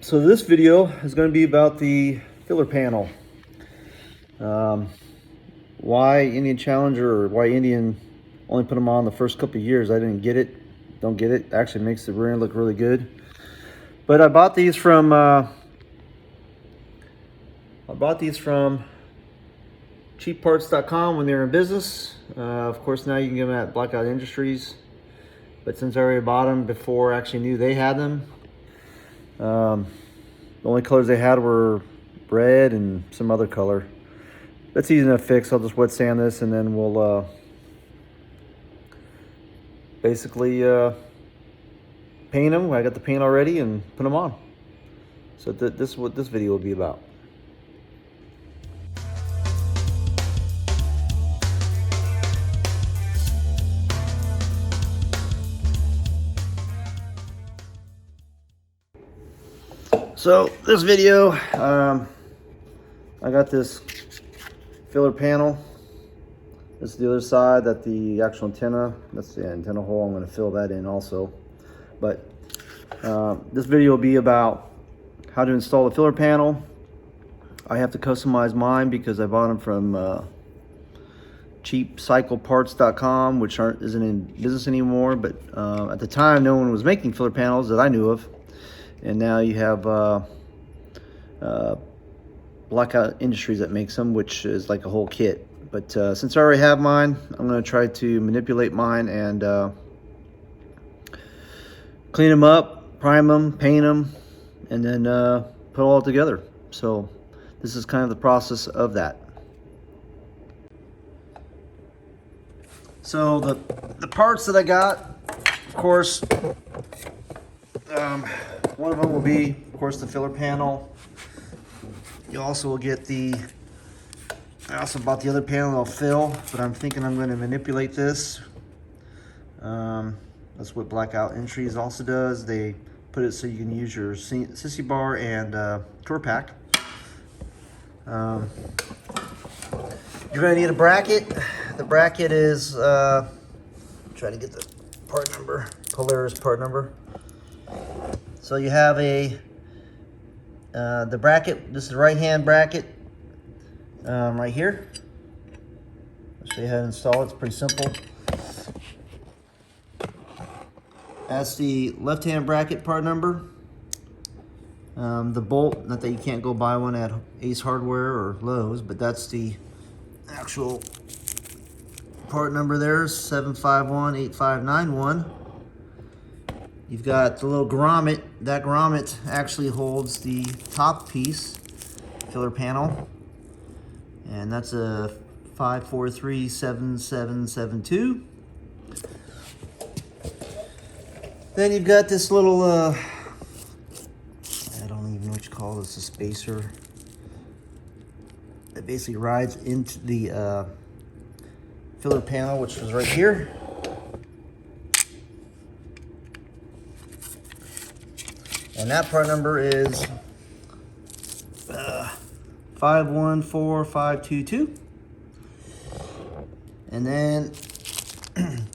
So this video is going to be about the filler panel. Why Indian Challenger, or why Indian only put them on the first couple of years. I didn't get it, don't get it. Actually makes the rear look really good. But I bought these from cheapparts.com when they were in business. Of course now you can get them at Blackout Industries, but since I already bought them before I actually knew they had them, the only colors they had were red and some other color. That's easy enough to fix. I'll just wet sand this and then we'll basically paint them. I got the paint already and put them on. So this is what this video will be about. So this video, I got this filler panel. This is the other side, that the actual antenna, that's the antenna hole. I'm going to fill that in also. But this video will be about how to install the filler panel. I have to customize mine because I bought them from cheapcycleparts.com, which isn't in business anymore. But at the time, no one was making filler panels that I knew of. And now you have Blackout Industries that makes them, which is like a whole kit. But since I already have mine, I'm going to try to manipulate mine and clean them up, prime them, paint them, and then put it all together. So this is kind of the process of that. So the parts that I got, of course, one of them will be, of course, the filler panel. You also will get I also bought the other panel I'll fill, but I'm thinking I'm going to manipulate this. That's what Blackout Industries also does. They put it so you can use your sissy bar and tour pack. You're going to need a bracket. The bracket is, try to get the part number, Polaris part number. So you have the bracket. This is the right hand bracket right here. I'll show you how to install it. It's pretty simple. That's the left hand bracket part number. The bolt, not that you can't go buy one at Ace Hardware or Lowe's, but that's the actual part number there, 7518591. You've got the little grommet. That grommet actually holds the top piece, filler panel, and that's a 5437772. Then you've got this little, I don't even know what you call this, a spacer. It basically rides into the filler panel, which is right here. And that part number is 514522. And then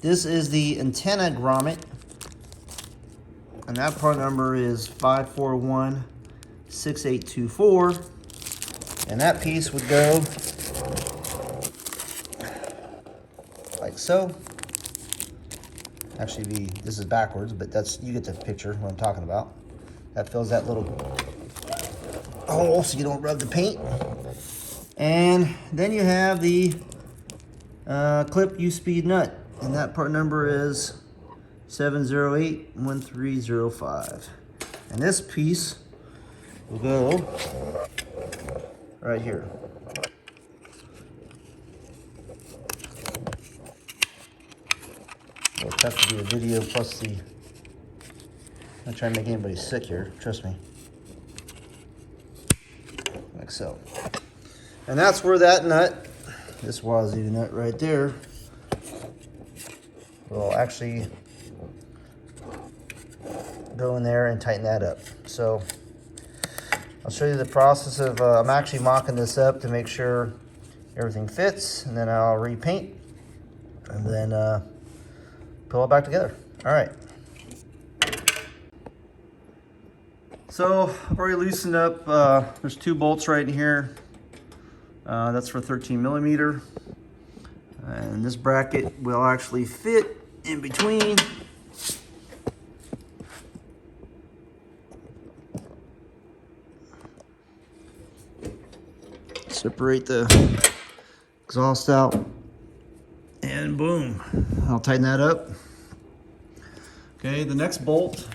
this is the antenna grommet. And that part number is 5416824. And that piece would go like so. Actually, this is backwards, but you get the picture what I'm talking about. That fills that little hole so you don't rub the paint. And then you have the clip U-speed nut, and that part number is 7081305. And this piece will go right here. It'll have to be a video plus the. I'm not trying to make anybody sick here, trust me. Like so. And that's where that nut, this wazoo nut right there, will actually go in there and tighten that up. So I'll show you the process of, I'm actually mocking this up to make sure everything fits, and then I'll repaint and then put it all back together. All right. So I've already loosened up, there's 2 bolts right in here. That's for 13 millimeter. And this bracket will actually fit in between. Separate the exhaust out, and boom, I'll tighten that up. Okay, the nenext bolt,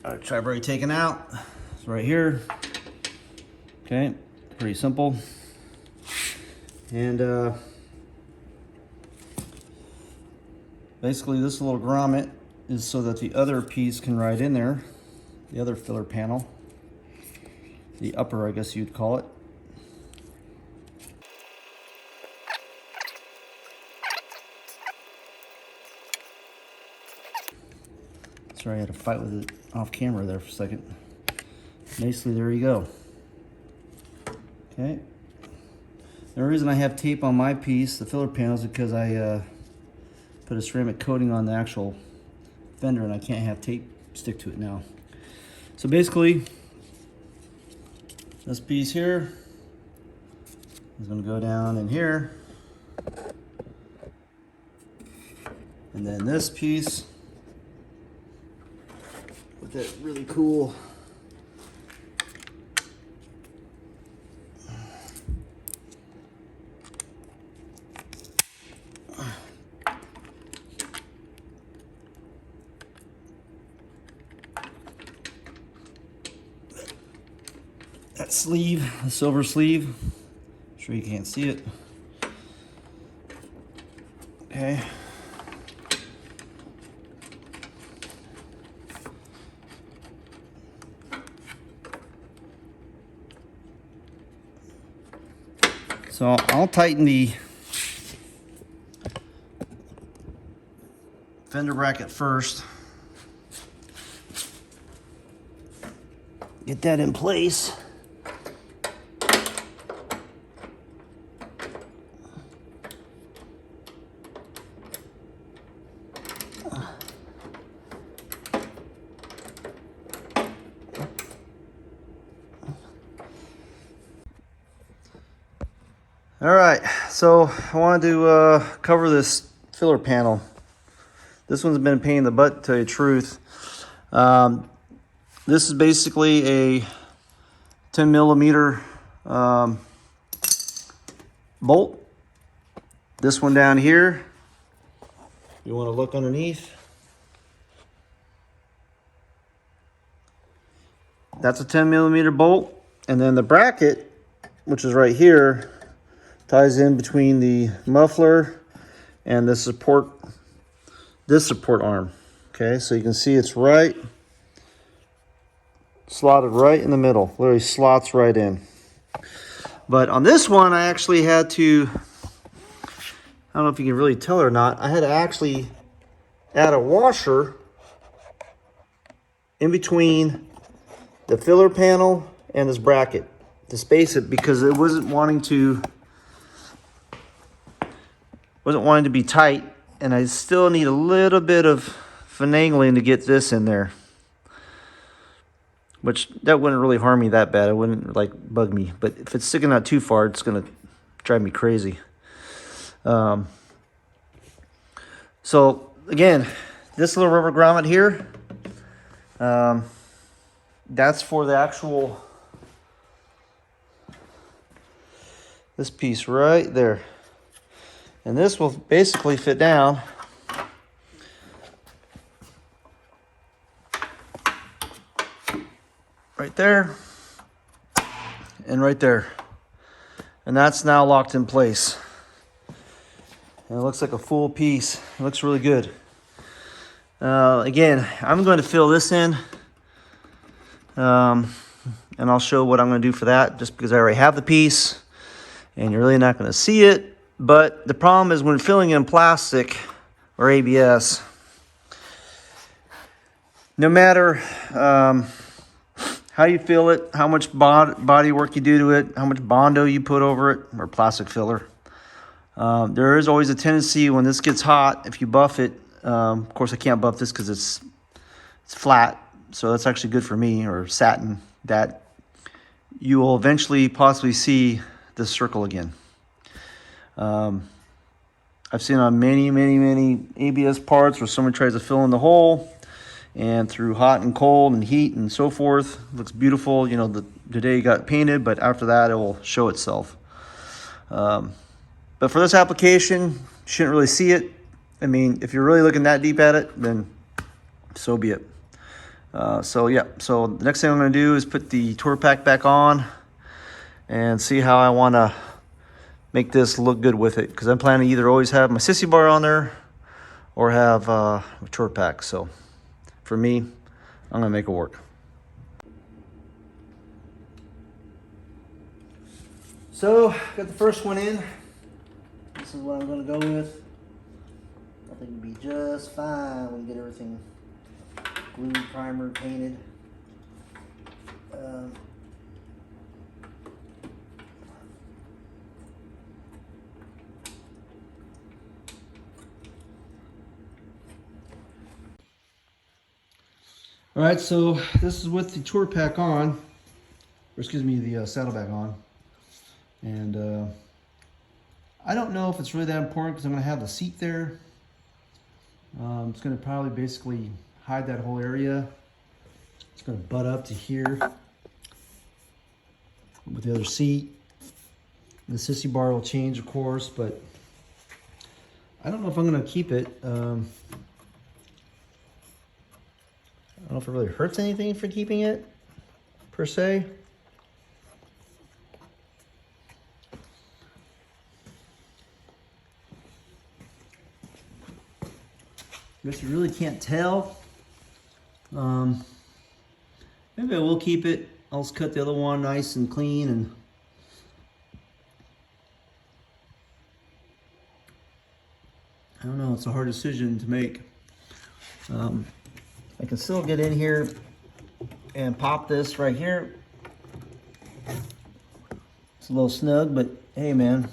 I've already taken out. It's right here. Okay, pretty simple. And basically this little grommet is so that the other piece can ride in there, the other filler panel, the upper, I guess you'd call it. Sorry, I had to fight with it off camera there for a second. Basically, there you go. Okay. The reason I have tape on my piece, the filler panel, is because I put a ceramic coating on the actual fender and I can't have tape stick to it now. So basically, this piece here is going to go down in here. And then this piece with that really cool that sleeve, the silver sleeve. I'm sure you can't see it. Okay. So I'll tighten the fender bracket first. Get that in place. All right, so I wanted to cover this filler panel. This one's been a pain in the butt, to tell you the truth. This is basically a 10 millimeter bolt. This one down here, you want to look underneath. That's a 10 millimeter bolt, and then the bracket, which is right here, ties in between the muffler and the support, this support arm. Okay, so you can see it's right, slotted right in the middle, literally slots right in. But on this one, I actually had to, I don't know if you can really tell or not, I had to actually add a washer in between the filler panel and this bracket to space it, because it wasn't wanting to be tight, and I still need a little bit of finagling to get this in there, which that wouldn't really harm me that bad. It wouldn't like bug me, but if it's sticking out too far, it's gonna drive me crazy. So again, this little rubber grommet here, that's for the actual, this piece right there. And this will basically fit down right there and right there. And that's now locked in place. And it looks like a full piece. It looks really good. Again, I'm going to fill this in. And I'll show what I'm going to do for that, just because I already have the piece and you're really not going to see it. But the problem is when filling in plastic or ABS, no matter how you fill it, how much body work you do to it, how much Bondo you put over it, or plastic filler, there is always a tendency when this gets hot, if you buff it, of course I can't buff this because it's it's flat, so that's actually good for me, or satin, that you will eventually possibly see this circle again. I've seen on many ABS parts where someone tries to fill in the hole, and through hot and cold and heat and so forth, it looks beautiful. You know, the day it got painted, but after that it will show itself. But for this application, you shouldn't really see it. I mean, if you're really looking that deep at it, then so be it. So yeah, so the next thing I'm gonna do is put the tour pack back on and see how I wanna make this look good with it. Cause I'm planning to either always have my sissy bar on there or have a tour pack. So for me, I'm gonna make it work. So, got the first one in. This is what I'm gonna go with. I think it'll be just fine when we get everything glued, primer, painted. All right, so this is with the tour pack on, or excuse me, the saddlebag on. And I don't know if it's really that important because I'm going to have the seat there. It's going to probably basically hide that whole area. It's going to butt up to here with the other seat. The sissy bar will change, of course, but I don't know if I'm going to keep it. I don't know if it really hurts anything for keeping it, per se. I guess you really can't tell. Maybe I will keep it. I'll just cut the other one nice and clean, and I don't know, it's a hard decision to make. I can still get in here and pop this right here. It's a little snug, but hey man,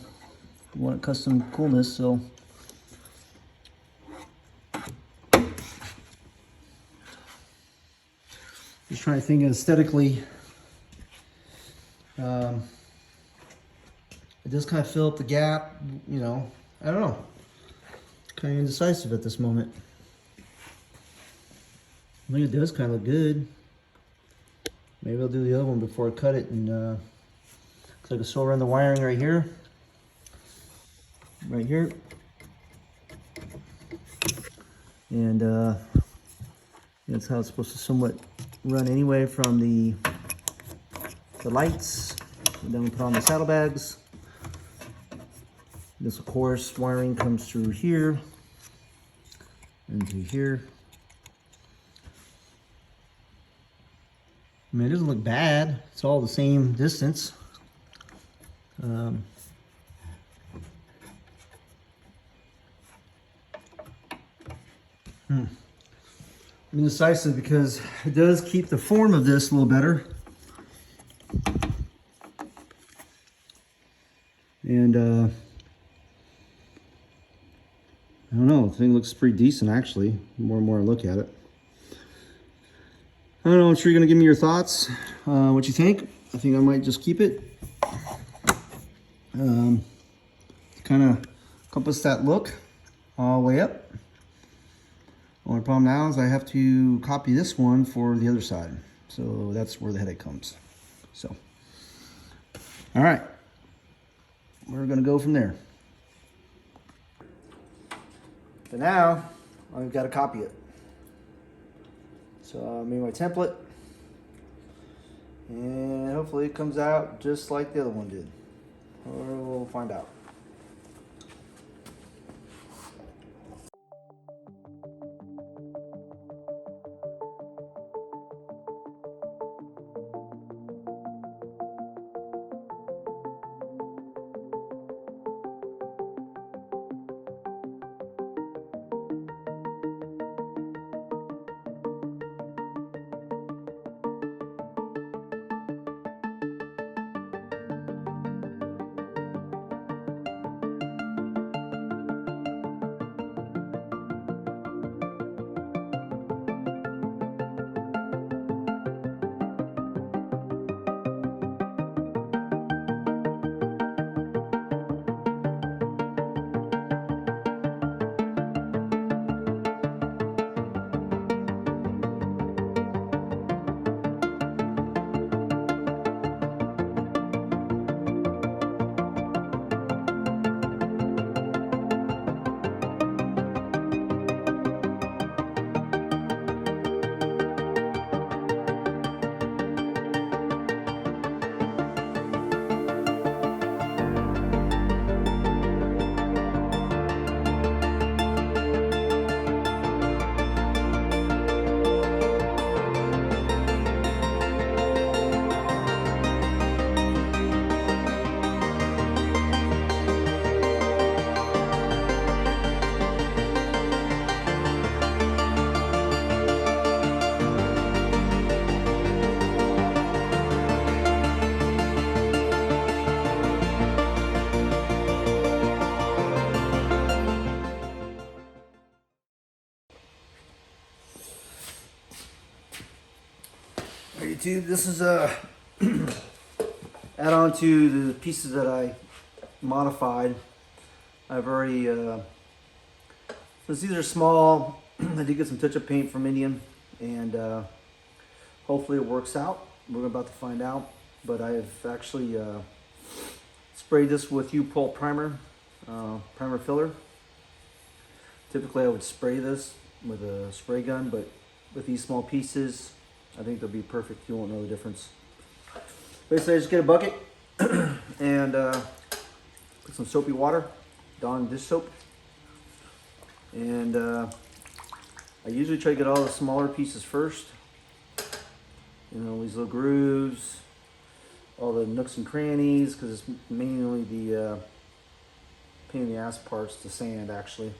you want custom coolness, so just trying to think aesthetically. It does kind of fill up the gap, you know. I don't know. Kind of indecisive at this moment. I think it does kind of look good. Maybe I'll do the other one before I cut it, and looks like I sew around the wiring right here. Right here. And that's how it's supposed to somewhat run anyway from the lights. And then we put on the saddlebags. This, of course, wiring comes through here and through here. I mean, it doesn't look bad. It's all the same distance. I'm indecisive because it does keep the form of this a little better. And I don't know, the thing looks pretty decent actually, the more and more I look at it. I don't know, I'm sure you're gonna give me your thoughts, what you think. I think I might just keep it. Kind of compass that look all the way up. Only problem now is I have to copy this one for the other side. So that's where the headache comes. So, all right, we're gonna go from there. So now, I've got to copy it. So I made my template, and hopefully it comes out just like the other one did. Or we'll find out. YouTube. This is a add on to the pieces that I modified. I've already, since these are small, I did get some touch-up paint from Indian, and hopefully it works out. We're about to find out, but I've actually sprayed this with U-Pulp primer, primer filler. Typically I would spray this with a spray gun, but with these small pieces, I think they'll be perfect. You won't know the difference. Basically, I just get a bucket and put some soapy water, Dawn dish soap, and I usually try to get all the smaller pieces first. You know, these little grooves, all the nooks and crannies, because it's mainly the pain in the ass parts to sand, actually.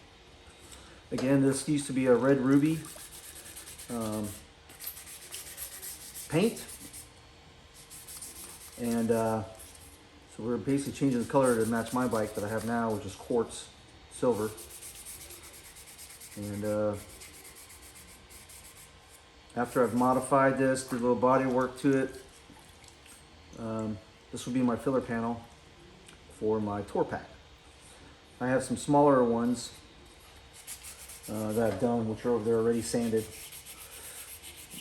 Again, this used to be a red ruby paint, and so we're basically changing the color to match my bike that I have now, which is quartz silver. And after I've modified this, did a little body work to it, this will be my filler panel for my tour pack. I have some smaller ones that I've done, which are over there already sanded,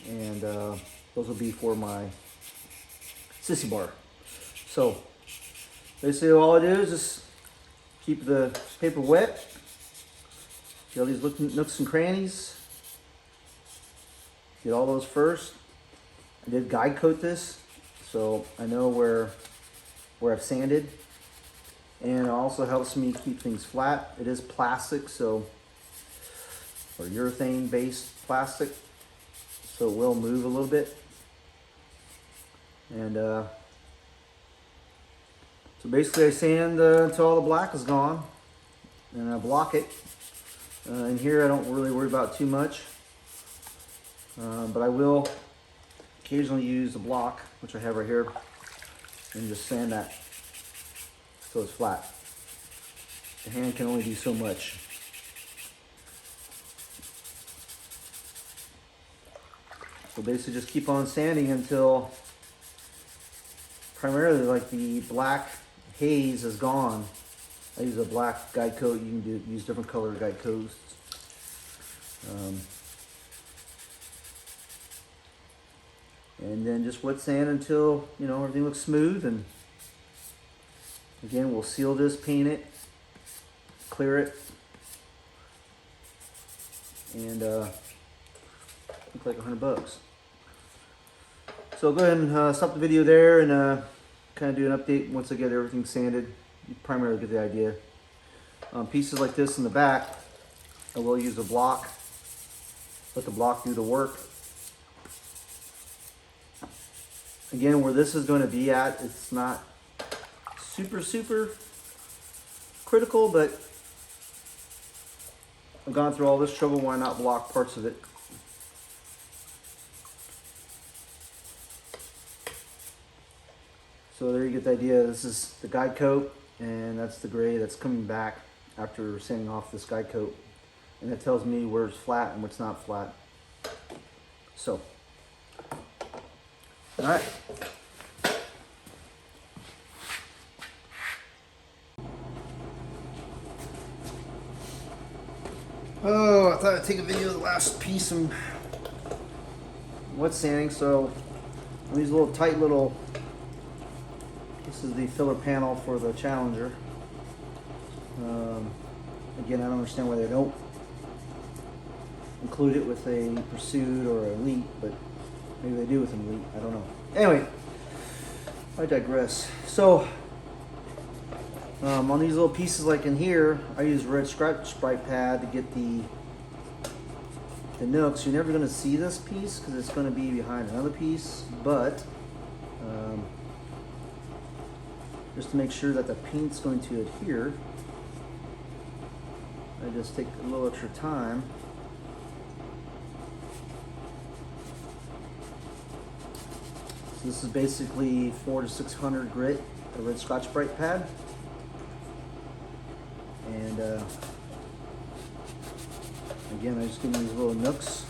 and those will be for my sissy bar. So basically all I do is just keep the paper wet, get all these nooks and crannies, get all those first. I did guide coat this, so I know where I've sanded, and it also helps me keep things flat. It is plastic, so, or urethane based plastic, so it will move a little bit. And so basically I sand until all the black is gone, and I block it. In here I don't really worry about too much, but I will occasionally use a block, which I have right here, and just sand that so it's flat. The hand can only do so much. So basically just keep on sanding until primarily like the black haze is gone. I use a black guide coat. You can use different color guide coats. And then just wet sand until, you know, everything looks smooth. And again, we'll seal this, paint it, clear it, and look like $100. So go ahead and stop the video there and kind of do an update once I get everything sanded. You primarily get the idea. Pieces like this in the back, I will use a block. Let the block do the work. Again, where this is going to be at, it's not super critical, but I've gone through all this trouble. Why not block parts of it? So there you get the idea. This is the guide coat, and that's the gray that's coming back after sanding off this guide coat. And it tells me where it's flat and what's not flat. So, all right. Oh, I thought I'd take a video of the last piece and wet sanding. So these little tight little, this is the filler panel for the Challenger. Again, I don't understand why they don't include it with a Pursuit or Elite, but maybe they do with an Elite, I don't know. Anyway, I digress. So on these little pieces like in here, I use red Scotch-Brite pad to get the nooks. You're never going to see this piece because it's going to be behind another piece, but just to make sure that the paint's going to adhere, I just take a little extra time. So this is basically 400 to 600 grit, a red Scotch-Brite pad. And again, I just give them these little nooks.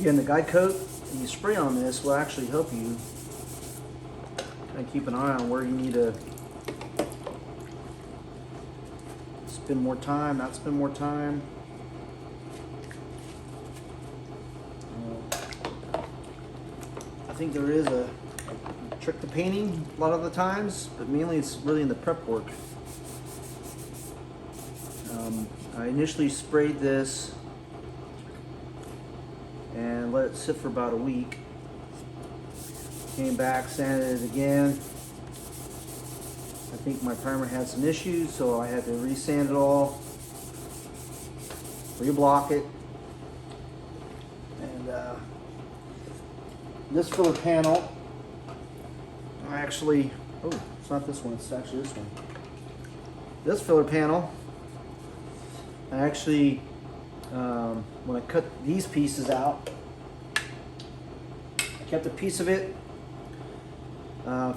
Again, the guide coat that you spray on this will actually help you kind of keep an eye on where you need to spend more time, not spend more time. I think there is a trick to painting a lot of the times, but mainly it's really in the prep work. I initially sprayed this and let it sit for about a week. Came back, sanded it again. I think my primer had some issues, so I had to re-sand it all, re-block it, and this filler panel, I actually, oh, it's not this one, it's actually this one. This filler panel, I actually, when I cut these pieces out, I kept a piece of it,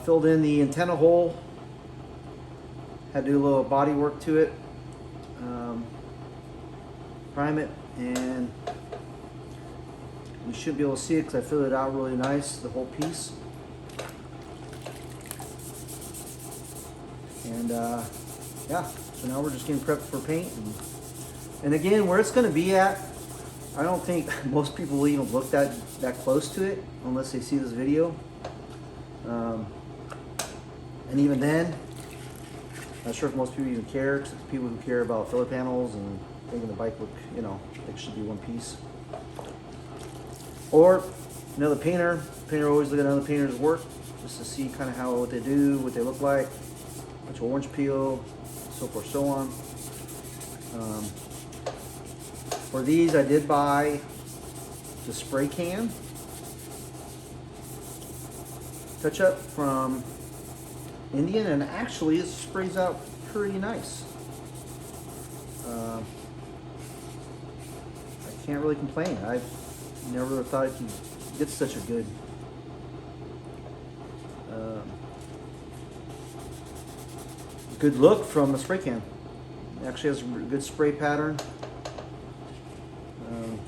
filled in the antenna hole, had to do a little body work to it, prime it, and you should be able to see it because I filled it out really nice, the whole piece. And yeah, so now we're just getting prepped for paint. And again, where it's going to be at, I don't think most people will even look that close to it unless they see this video. And even then, not sure if most people even care, except people who care about filler panels and making the bike look, you know, it should be one piece. Or another painter always look at another painter's work just to see kind of what they do, what they look like, bunch of orange peel, so forth, so on. For these, I did buy the spray can touch up from Indian, and actually it sprays out pretty nice. I can't really complain. I never thought it could get such a good look from a spray can. It actually has a good spray pattern.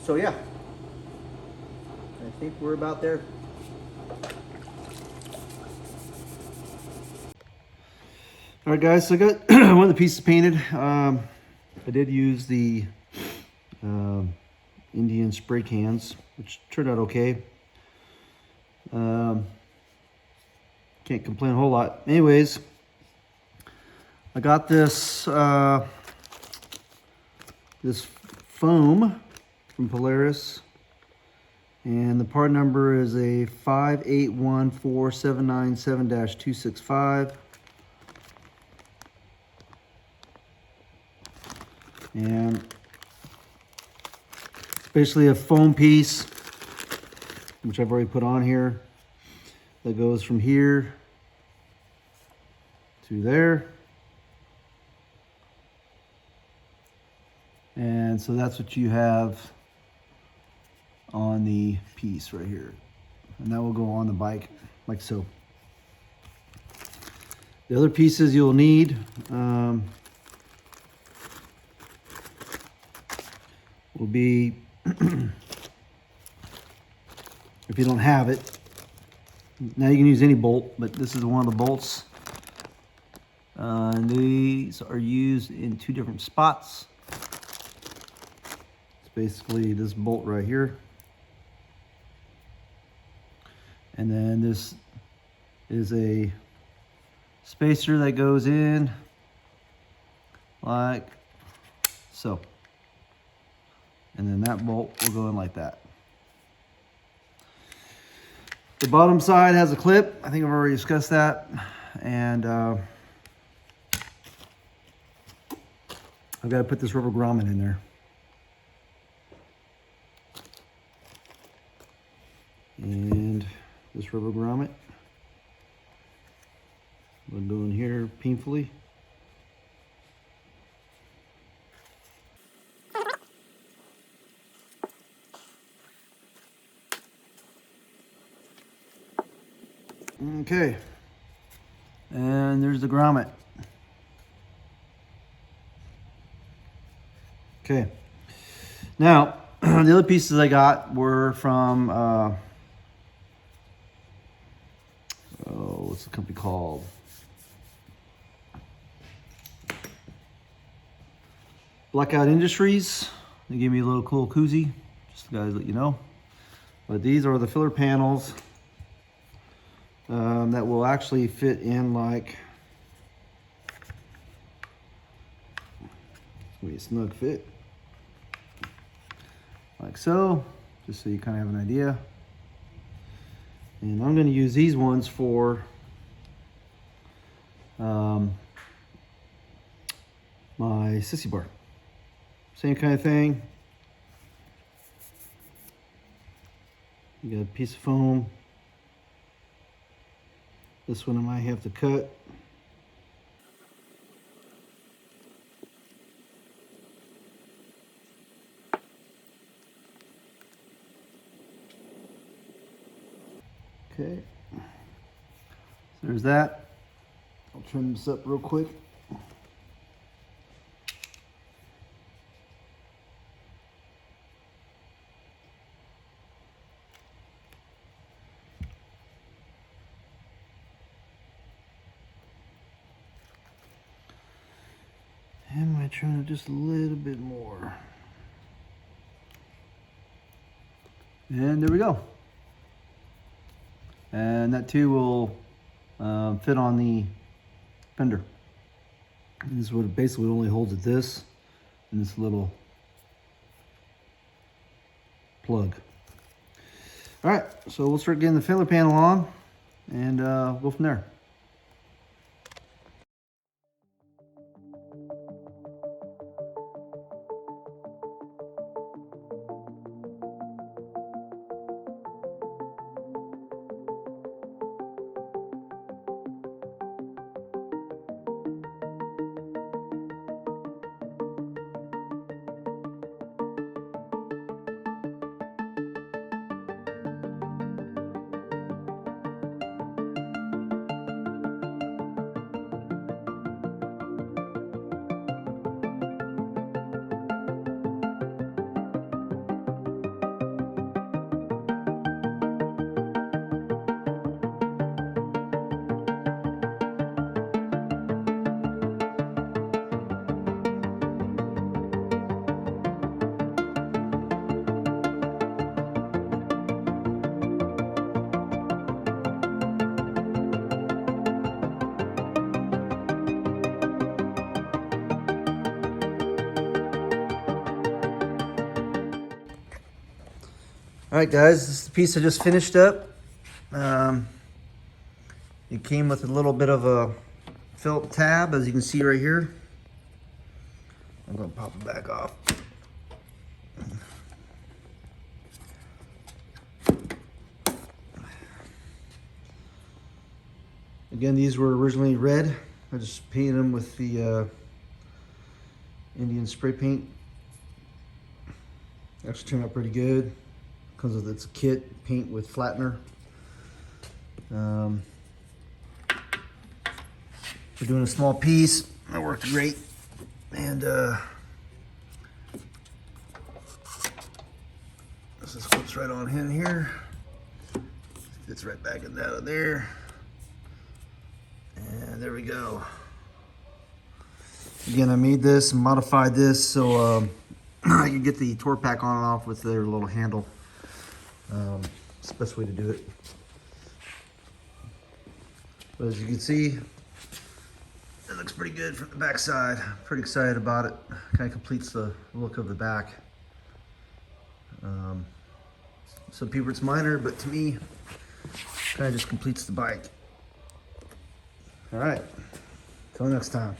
So yeah, I think we're about there. All right, guys, so I got one of the pieces painted. I did use the Indian spray cans, which turned out okay. Can't complain a whole lot. Anyways, I got this this foam from Polaris, and the part number is a 5814797-265. And basically a foam piece, which I've already put on here, that goes from here to there. And so that's what you have on the piece right here. And that will go on the bike like so. The other pieces you'll need will be, if you don't have it, now you can use any bolt, but this is one of the bolts. And these are used in two different spots. It's basically this bolt right here. And then this is a spacer that goes in like so. And then that bolt will go in like that. The bottom side has a clip. I think I've already discussed that. And I've got to put this rubber grommet in there. And this rubber grommet will go in here painfully. Okay, and there's the grommet. Okay, now the other pieces I got were from, what's the company called? Blackout Industries. They gave me a little cool koozie, just to guys let you know. But these are the filler panels that will actually fit in like, a snug fit, like so, just so you kind of have an idea. And I'm going to use these ones for my sissy bar. Same kind of thing. You got a piece of foam. This one I might have to cut. Okay, so there's that. I'll trim this up real quick. And I trim it just a little bit more. And there we go. And that too will fit on the fender. And this would basically only holds it this and this little plug. All right, so we'll start getting the filler panel on and go from there. All right, guys, this is the piece I just finished up. It came with a little bit of a Phillips tab, as you can see right here. I'm gonna pop it back off. Again, these were originally red. I just painted them with the Indian spray paint. Actually turned out pretty good. Because of its kit paint with flattener. We're doing a small piece. That worked great. And this just clips right on in here. Fits right back in that of there. And there we go. Again, I made this and modified this so I can get the torque pack on and off with their little handle. It's the best way to do it. But as you can see, it looks pretty good from the back side. Pretty excited about it. Kind of completes the look of the back. Some people it's minor, but to me, kind of just completes the bike. All right, till next time.